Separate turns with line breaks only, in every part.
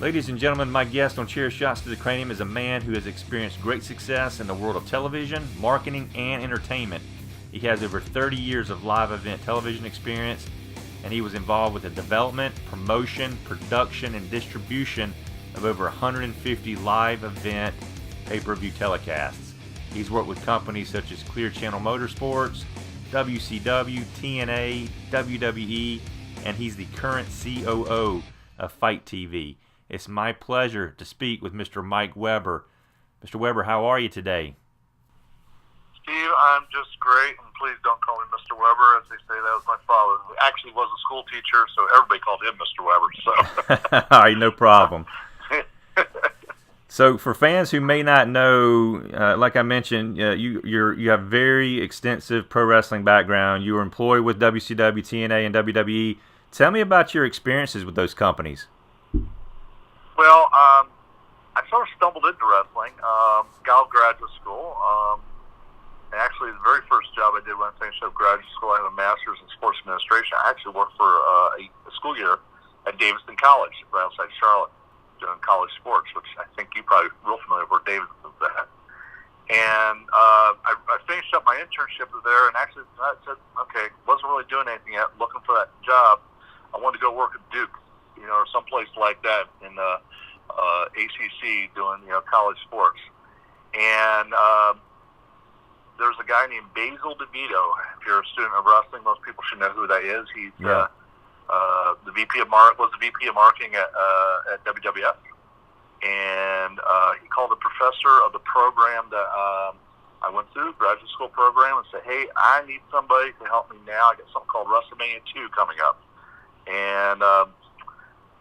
Ladies and gentlemen, my guest on Chair Shots to the Cranium is a man who has experienced great success in the world of television, marketing, and entertainment. He has over 30 years of live event television experience, and he was involved with the development, promotion, production, and distribution of over 150 live event pay-per-view telecasts. He's worked with companies such as Clear Channel Motorsports, WCW, TNA, WWE, and he's the current COO of FITE TV. It's my pleasure to speak with Mr. Mike Weber. Mr. Weber, how are you today?
Steve, I'm just great, and please don't call me Mr. Weber. As they say, that was my father. He actually was a school teacher, so everybody called him Mr. Weber. So.
All right, no problem. So for fans who may not know, like I mentioned, you have very extensive pro wrestling background. You were employed with WCW, TNA, and WWE. Tell me about your experiences with those companies.
Well, I sort of stumbled into wrestling. Got out of graduate school. And actually, the very first job I did when I finished up graduate school, I had a master's in sports administration. I actually worked for a school year at Davidson College, right outside Charlotte, doing college sports, which I think you probably real familiar with where Davidson's at. And I finished up my internship there, and actually I said, okay, wasn't really doing anything yet, looking for that job. I wanted to go work at Duke, or someplace like that in the ACC doing, college sports. And there's a guy named Basil DeVito. If you're a student of wrestling, most people should know who that is. He's the VP of was the VP of marketing at WWF, and he called the professor of the program that I went through, graduate school program, and said, "Hey, I need somebody to help me now. I got something called WrestleMania 2 coming up," and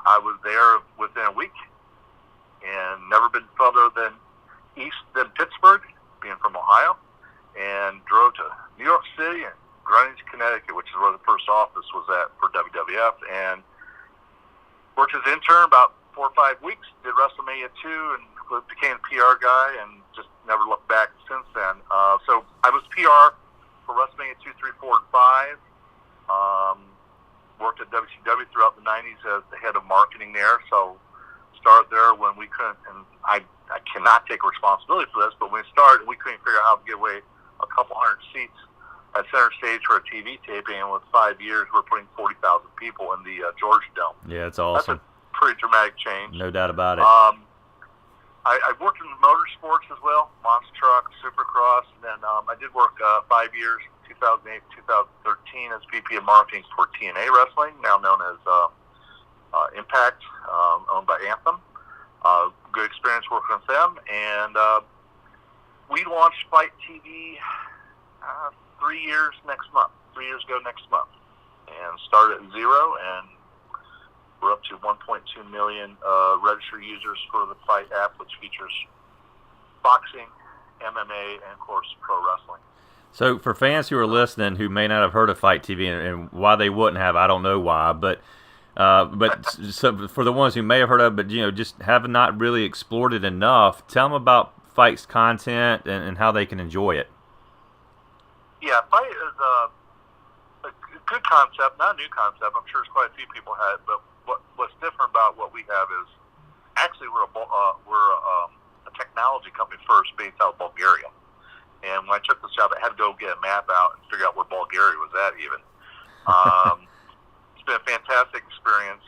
I was there within a week, and never been further than east than Pittsburgh, being from Ohio, and drove to New York City and Greenwich, Connecticut, which is where the first office was at for WWF, and worked as an intern about 4 or 5 weeks, did WrestleMania 2, and became a PR guy, and just never looked back since then. So I was PR for WrestleMania 2, 3, 4, and 5. Worked at WCW throughout the 90s as the head of marketing there, so started there when we couldn't, and I cannot take responsibility for this, but when we started, we couldn't figure out how to get away a couple hundred seats at center stage for a TV taping, and with 5 years, we're putting 40,000 people in the Georgia Dome.
Yeah, it's awesome.
That's a pretty dramatic change.
No doubt about it.
I worked in motorsports as well, monster truck, supercross, and then I did work 5 years, 2008 2013, as VP of marketing for TNA Wrestling, now known as Impact, owned by Anthem. Good experience working with them, and we launched FITE TV 3 years ago next month, and started at zero, and we're up to 1.2 million registered users for the FITE app, which features boxing, MMA, and of course pro wrestling.
So for fans who are listening who may not have heard of FITE TV, and why they wouldn't have, I don't know why, but so for the ones who may have heard of it, but just have not really explored it enough, tell them about FITE's content and how they can enjoy it.
Yeah, FITE is a good concept, not a new concept. I'm sure there's quite a few people had it, but what's different about what we have is actually we're a technology company first, based out of Bulgaria. And when I took this job, I had to go get a map out and figure out where Bulgaria was at even. It's been a fantastic experience.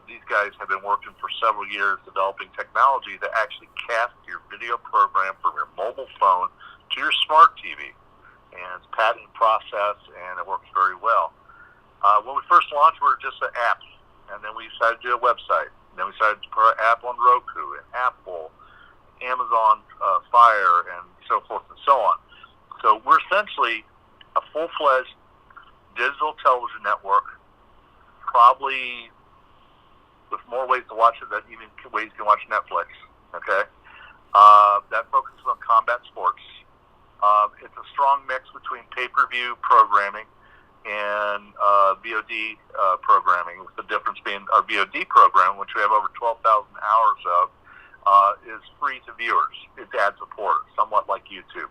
These guys have been working for several years developing technology that actually casts your video program from your mobile phone to your smart TV. And it's a patent process, and it works very well. When we first launched, we were just an app, and then we decided to do a website. And then we started to put our app on Roku and Apple, Amazon Fire, and so forth and so on. So we're essentially a full-fledged digital television network, probably with more ways to watch it than even ways you can watch Netflix, okay? That focuses on combat sports. It's a strong mix between pay-per-view programming and VOD programming, with the difference being our VOD program, which we have over 12,000 hours of, is free to viewers. It's ad-supported, somewhat like YouTube.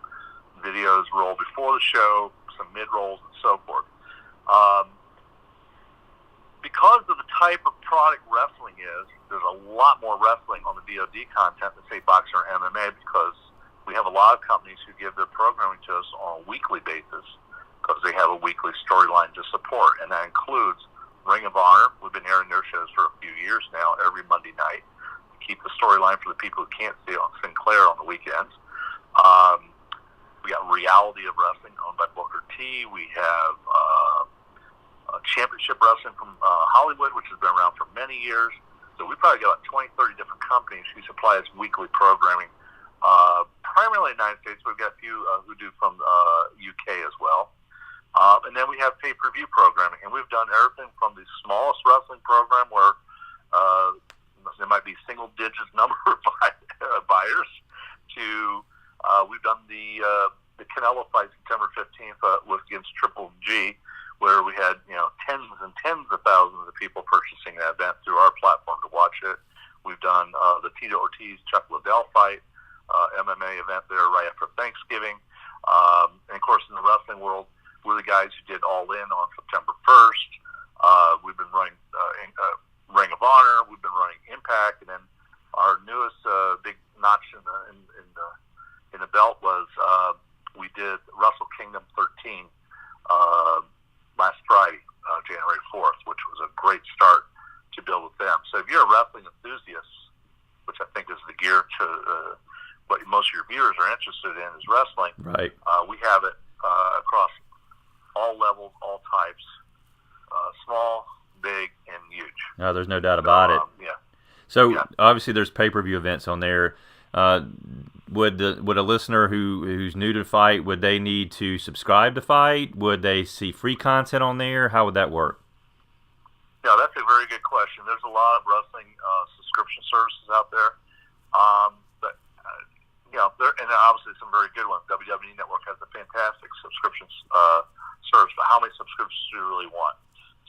Videos roll before the show, some mid-rolls, and so forth. Because of the type of product wrestling is, there's a lot more wrestling on the VOD content than, say, boxing or MMA, because we have a lot of companies who give their programming to us on a weekly basis because they have a weekly storyline to support, and that includes Ring of Honor. We've been airing their shows for a few years now, every Monday night. Keep the storyline for the people who can't see it on Sinclair on the weekends. We got Reality of Wrestling owned by Booker T. We have Championship Wrestling from Hollywood, which has been around for many years. So we probably got 20, 30 different companies who supply us weekly programming. Primarily in the United States, we've got a few who do from UK as well. And then we have pay-per-view programming, and we've done everything from the smallest wrestling program where there might be single-digit number of buyers to we've done the Canelo fight September 15th against Triple G, where we had tens and tens of thousands of people purchasing that event through our platform to watch it. We've done the Tito Ortiz Chuck Liddell fight, MMA event there right after Thanksgiving, and of course in the wrestling world, we're the guys who did All In on September 1st. We've been running Ring of Honor. We've been running Impact, and then our newest big notch in the belt was we did Wrestle Kingdom 13 last Friday, January 4th, which was a great start to build with them. So if you're a wrestling enthusiast, which I think is the gear to what most of your viewers are interested in is wrestling,
right?
We have it across all levels, all types, small, big, and huge.
No, there's no doubt about it.
Yeah.
So obviously, there's pay-per-view events on there. Would a listener who's new to FITE, would they need to subscribe to FITE? Would they see free content on there? How would that work?
Yeah, that's a very good question. There's a lot of wrestling subscription services out there, but and obviously some very good ones. WWE Network has a fantastic subscription service, but how many subscriptions do you really want?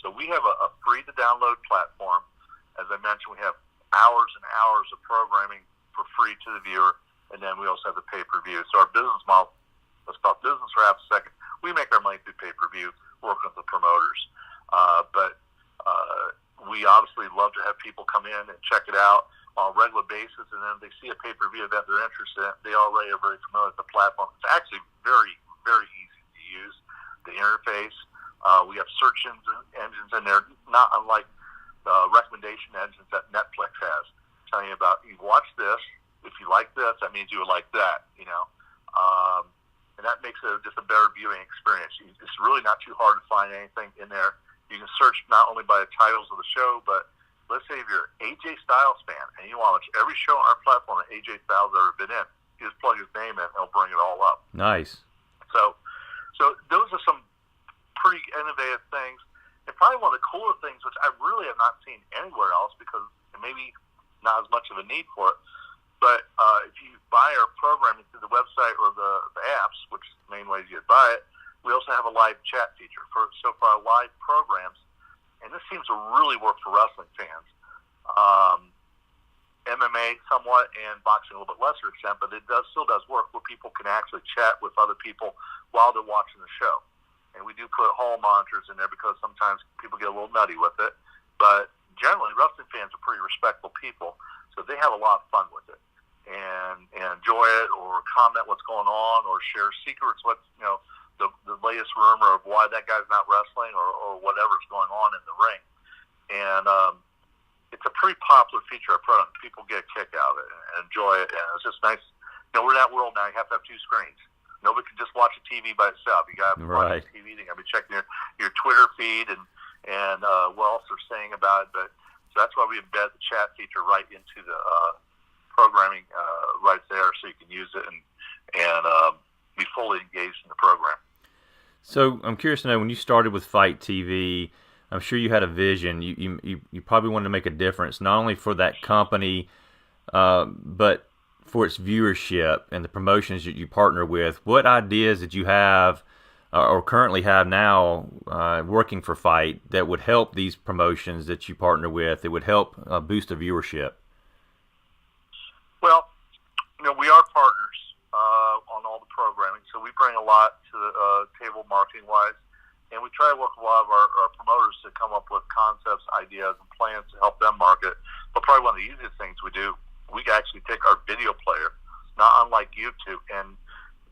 So we have a free-to-download platform. As I mentioned, we have hours and hours of programming for free to the viewer, and then we also have the pay-per-view. So our business model, let's talk business for half a second. We make our money through pay-per-view, working with the promoters. But we obviously love to have people come in and check it out on a regular basis, and then if they see a pay-per-view event they're interested in, they already are very familiar with the platform. It's actually very, very easy to use, the interface. We have search engines in there, not unlike the recommendation engines that Netflix has, telling you about, you watch this, if you like this, that means you would like that, and that makes it just a better viewing experience. It's really not too hard to find anything in there. You can search not only by the titles of the show, but let's say if you're an AJ Styles fan and you want to watch every show on our platform that AJ Styles has ever been in, you just plug his name in and it'll bring it all up.
Nice.
So those are some pretty innovative things. And probably one of the cooler things, which I really have not seen anywhere else because maybe not as much of a need for it, but if you buy our programming through the website or the apps, which is the main ways you'd buy it, we also have a live chat feature. So for our live programs, and this seems to really work for wrestling fans, MMA somewhat and boxing a little bit lesser extent, but it still does work where people can actually chat with other people while they're watching the show. And we do put hall monitors in there because sometimes people get a little nutty with it. But generally, wrestling fans are pretty respectful people, so they have a lot of fun with it and enjoy it, or comment what's going on, or share secrets, the latest rumor of why that guy's not wrestling, or whatever's going on in the ring. And it's a pretty popular feature up front. People get a kick out of it and enjoy it, and it's just nice. We're in that world now. You have to have two screens. Nobody can just watch a TV by itself. You got to watch a TV. You got to be checking your Twitter feed and what else they're saying about it. But so that's why we embed the chat feature right into the programming right there, so you can use it and be fully engaged in the program.
So I'm curious to know, when you started with FITE TV, I'm sure you had a vision. You probably wanted to make a difference, not only for that company, but for its viewership and the promotions that you partner with. What ideas did you have or currently have now working for FITE that would help these promotions that you partner with, that would help boost the viewership?
Well, we are partners on all the programming, so we bring a lot to the table marketing-wise, and we try to work with a lot of our promoters to come up with concepts, ideas, and plans to help them market But probably one of the easiest things we do, we actually take our video player, not unlike YouTube, and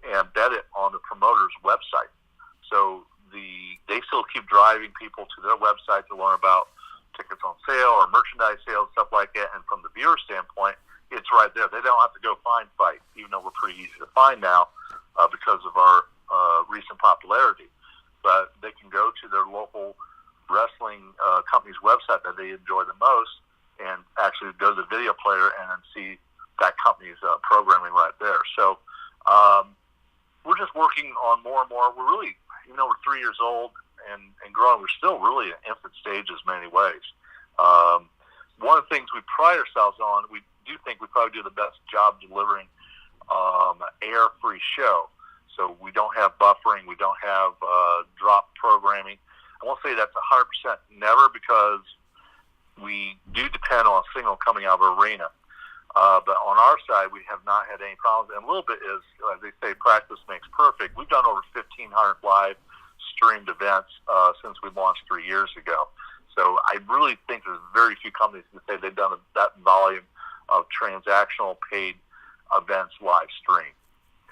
embed it on the promoter's website. So they still keep driving people to their website to learn about tickets on sale or merchandise sales, stuff like that. And from the viewer standpoint, it's right there. They don't have to go find FITE, even though we're pretty easy to find now because of our recent popularity. But they can go to their local wrestling company's website that they enjoy the most and actually go to the video player and then see that company's programming right there. So we're just working on more and more. We're really, even though we're 3 years old and growing, we're still really in infant stages in many ways. One of the things we pride ourselves on, we do think we probably do the best job delivering an air-free show. So we don't have buffering, we don't have drop programming. I won't say that's 100% never, because we do depend on a signal coming out of our arena. But on our side, we have not had any problems. And a little bit is, as they say, practice makes perfect. We've done over 1,500 live streamed events since we launched 3 years ago. So I really think there's very few companies that say they've done that volume of transactional paid events live stream.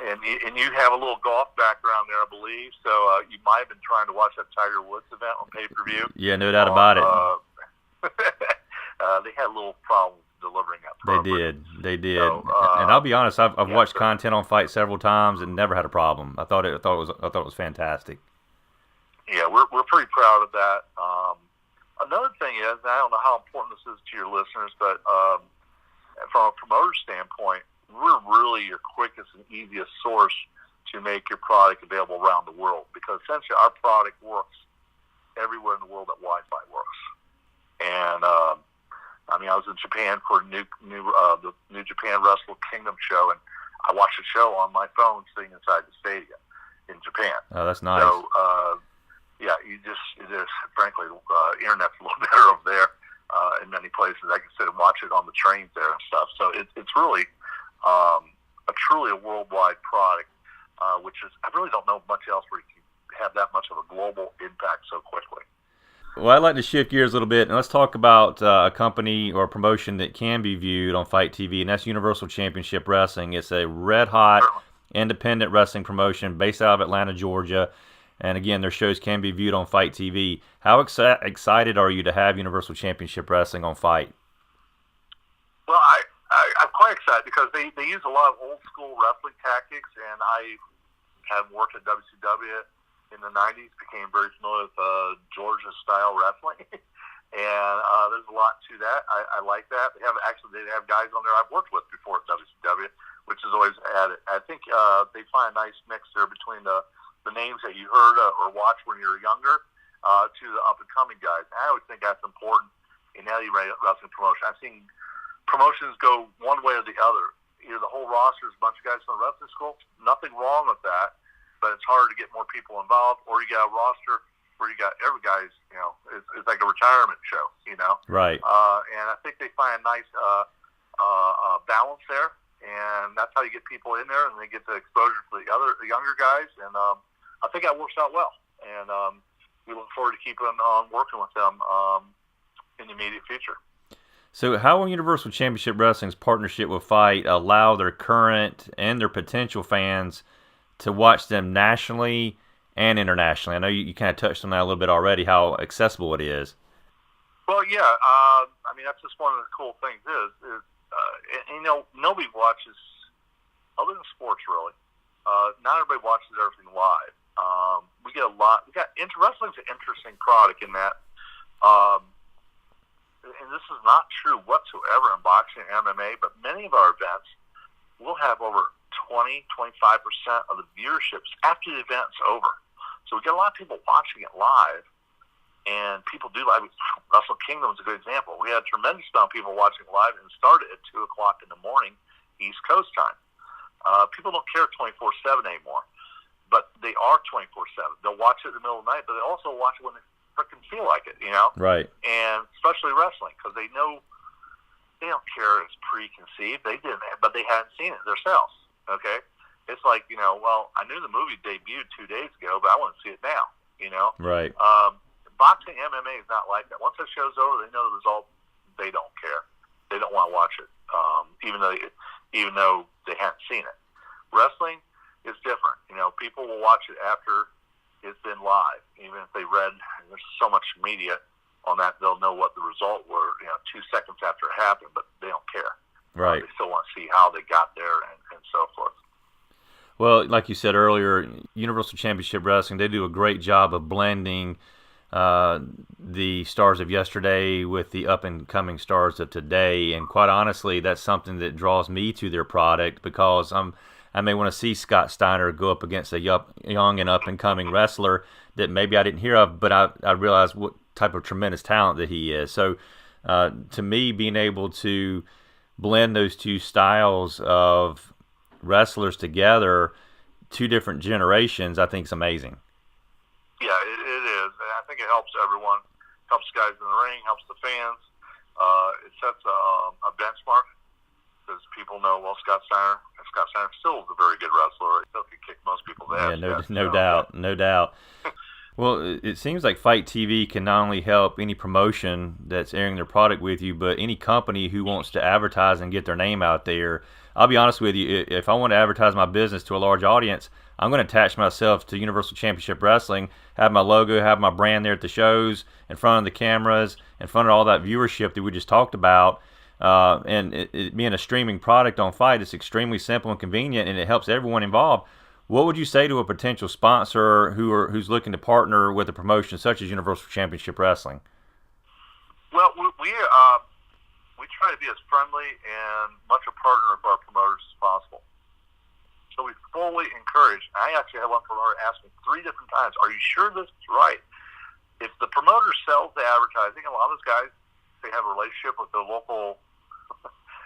And you have a little golf background there, I believe. So you might have been trying to watch that Tiger Woods event on pay-per-view.
Yeah, no doubt about it.
They had a little problem delivering that program.
They did.
So,
and I'll be honest, I've watched content on FITE several times and never had a problem. I thought it was fantastic.
Yeah, we're pretty proud of that. Another thing is, and I don't know how important this is to your listeners, but from a promoter standpoint, we're really your quickest and easiest source to make your product available around the world, because essentially our product works everywhere in the world that Wi-Fi works. And I mean, I was in Japan for the New Japan Wrestle Kingdom show, and I watched the show on my phone sitting inside the stadium in Japan.
Oh, that's nice.
So, yeah, it is, frankly, internet's a little better over there in many places. I can sit and watch it on the trains there and stuff. So it's really truly a worldwide product, which is, I really don't know much else where you can have that much of a global impact so quickly.
Well, I'd like to shift gears a little bit, and let's talk about a company or a promotion that can be viewed on FITE TV, and that's Universal Championship Wrestling. It's a red-hot independent wrestling promotion based out of Atlanta, Georgia. And again, their shows can be viewed on FITE TV. How excited are you to have Universal Championship Wrestling on FITE?
Well, I'm quite excited because they use a lot of old-school wrestling tactics, and I have worked at WCW in the 90s, became very familiar with Georgia-style wrestling. And there's a lot to that. I like that. They have guys on there I've worked with before at WCW, which is always added. I think they find a nice mix there between the names that you heard or watched when you were younger to the up-and-coming guys. And I always think that's important in any wrestling promotion. I've seen promotions go one way or the other. Either the whole roster is a bunch of guys from the wrestling school, nothing wrong with that, but it's harder to get more people involved, or you got a roster where you got every guy's, it's like a retirement show,
Right.
And I think they find a nice balance there, and that's how you get people in there, and they get the exposure for the younger guys, and I think that works out well, and we look forward to keeping on working with them in the immediate future.
So how will Universal Championship Wrestling's partnership with FITE allow their current and their potential fans to watch them nationally and internationally? I know you kind of touched on that a little bit already, how accessible it is.
Well, yeah. I mean, that's just one of the cool things is nobody watches, other than sports really, not everybody watches everything live. We get a lot. Wrestling's an interesting product in that, and this is not true whatsoever in boxing and MMA, but many of our events will have over 20-25% of the viewerships after the event's over. So we get a lot of people watching it live, and people do live. Wrestle Kingdom is a good example. We had a tremendous amount of people watching it live, and it started at 2 o'clock in the morning, East Coast time. People don't care 24/7 anymore, but they are 24/7. They'll watch it in the middle of the night, but they also watch it when they freaking feel like it,
Right.
And especially wrestling, because they know they don't care it's preconceived. They didn't, but they hadn't seen it themselves. Okay, it's like well, I knew the movie debuted 2 days ago, but I want to see it now.
Right.
Boxing, MMA is not like that. Once the show's over, they know the result. They don't care. they don't want to watch it, even though they haven't seen it. Wrestling is different. People will watch it after it's been live, even if they read. There's so much media on that, they'll know what the result were 2 seconds after it happened, but they don't care.
Right.
They still want to see how they got there and so forth.
Well, like you said earlier, Universal Championship Wrestling, they do a great job of blending the stars of yesterday with the up-and-coming stars of today. And quite honestly, that's something that draws me to their product, because I may want to see Scott Steiner go up against a young and up-and-coming wrestler that maybe I didn't hear of, but I realize what type of tremendous talent that he is. So to me, being able to blend those two styles of wrestlers together, 2 different generations, I think is amazing.
Yeah, it is. And I think it helps everyone. Helps guys in the ring, helps the fans. It sets a benchmark, because people know, well, Scott Steiner still is a very good wrestler. He still can kick most people's ass.
Yeah, no doubt. Well, it seems like FITE TV can not only help any promotion that's airing their product with you, but any company who wants to advertise and get their name out there. I'll be honest with you, if I want to advertise my business to a large audience, I'm going to attach myself to Universal Championship Wrestling, have my logo, have my brand there at the shows, in front of the cameras, in front of all that viewership that we just talked about. And it being a streaming product on FITE, it's extremely simple and convenient, and it helps everyone involved. What would you say to a potential sponsor who's looking to partner with a promotion such as Universal Championship Wrestling?
Well, we try to be as friendly and much a partner of our promoters as possible. So we fully encourage. I actually had one promoter ask me 3 different times, "Are you sure this is right?" If the promoter sells the advertising, a lot of those guys, they have a relationship with the local,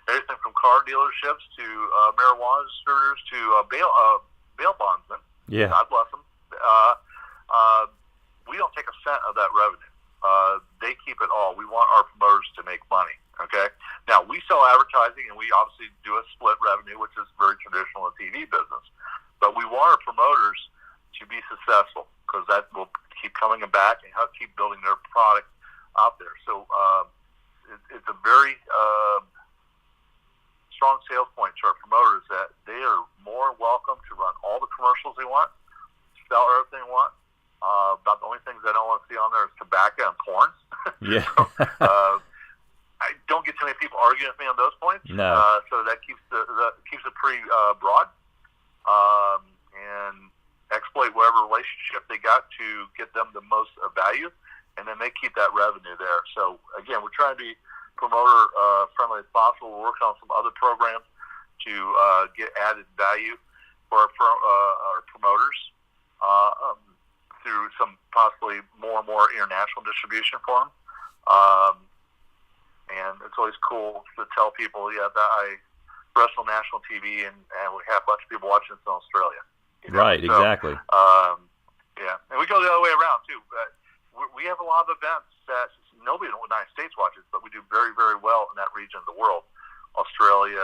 everything from car dealerships to marijuana distributors to bail bondsmen.
Yeah.
God bless them. We don't take a cent of that revenue. They keep it all. We want our promoters to make money. Okay. Now we sell advertising, and we obviously do a split revenue, which is very traditional in the TV business. But we want our promoters to be successful, because that will keep coming back and help keep building their product out there. So it's a very strong sales point to our promoters that they are more welcome to run all the commercials they want, sell everything they want. About the only things I don't want to see on there is tobacco and porn.
Yeah.
I don't get too many people arguing with me on those points.
No.
So that keeps it pretty broad, and exploit whatever relationship they got to get them the most value, and then they keep that revenue there. So again, we're trying to be promoter friendly as possible. We're working on some other programs to get added value for our promoters through some possibly more and more international distribution for them. And it's always cool to tell people, that I wrestle national TV, and we have a bunch of people watching us in Australia.
Right, so, exactly.
Yeah, and we go the other way around too. We have a lot of events that nobody in the United States watches, but we do very, very well in that region of the world. Australia,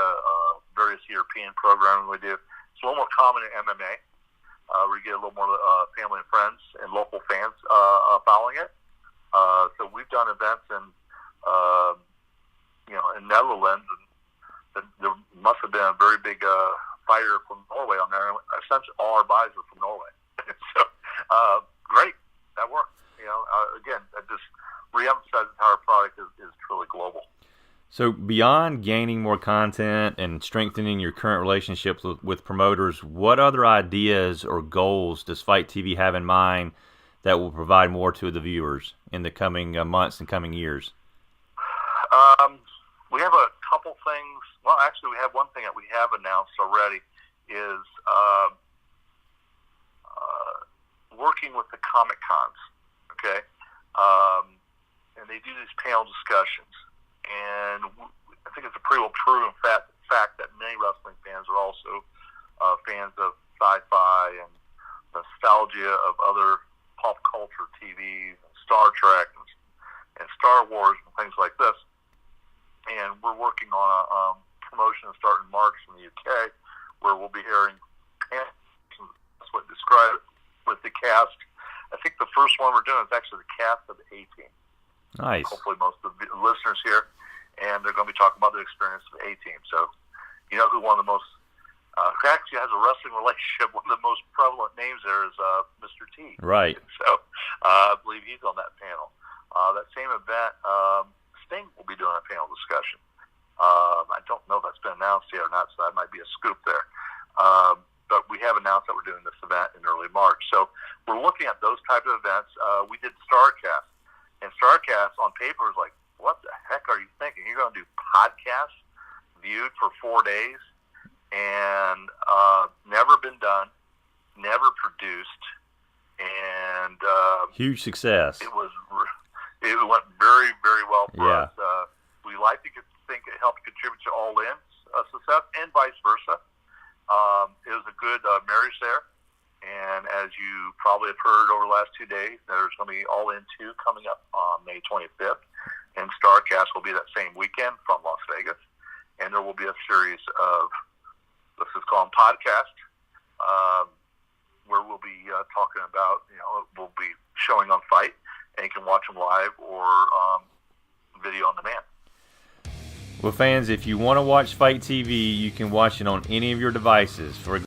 various European programming we do. It's a little more common in MMA. We get a little more family and friends and local fans following it. So we've done events in Netherlands, and there must have been a very big fighter from Norway on there. Essentially, all our buys are from Norway. So great, that worked. Again, that just reemphasizes how our product is truly global.
So beyond gaining more content and strengthening your current relationships with promoters, what other ideas or goals does FITE TV have in mind that will provide more to the viewers in the coming months and coming years?
We have a couple things. Well, actually, we have one thing that we have announced already is working with the Comic Cons, okay? And they do these panel discussions. And I think it's a pretty well proven fact that many wrestling fans are also fans of sci-fi and nostalgia of other pop culture TVs, and Star Trek and Star Wars and things like this. And we're working on a promotion starting in March in the UK, where we'll be airing panels, that's what I describe it, with the cast. I think the first one we're doing is actually the cast of the A-Team.
Nice.
Hopefully most of the listeners here. and they're going to be talking about the experience of the A-Team. So, you know who one of the most, who actually has a wrestling relationship, one of the most prevalent names there is Mr. T.
Right.
So I believe he's on that panel. That same event, Sting will be doing a panel discussion. I don't know if that's been announced yet or not, so that might be a scoop there. But we have announced that we're doing this event in early March. So we're looking at those type of events. We did StarCast. And StarCast on paper is like, what the heck are you thinking? You're going to do podcasts viewed for 4 days and never been done, never produced, and
huge success.
It went very, very well for
Yeah.
us. We like to think it helped contribute to All In's success and vice versa. It was a good marriage there. And as you probably have heard over the last 2 days, there's going to be All In 2 coming up on May 25th. And StarCast will be that same weekend from Las Vegas. And there will be a series of, let's just call them podcasts, where we'll be talking about, we'll be showing on FITE, and you can watch them live or video on demand.
Well, fans, if you want to watch FITE TV, you can watch it on any of your devices. For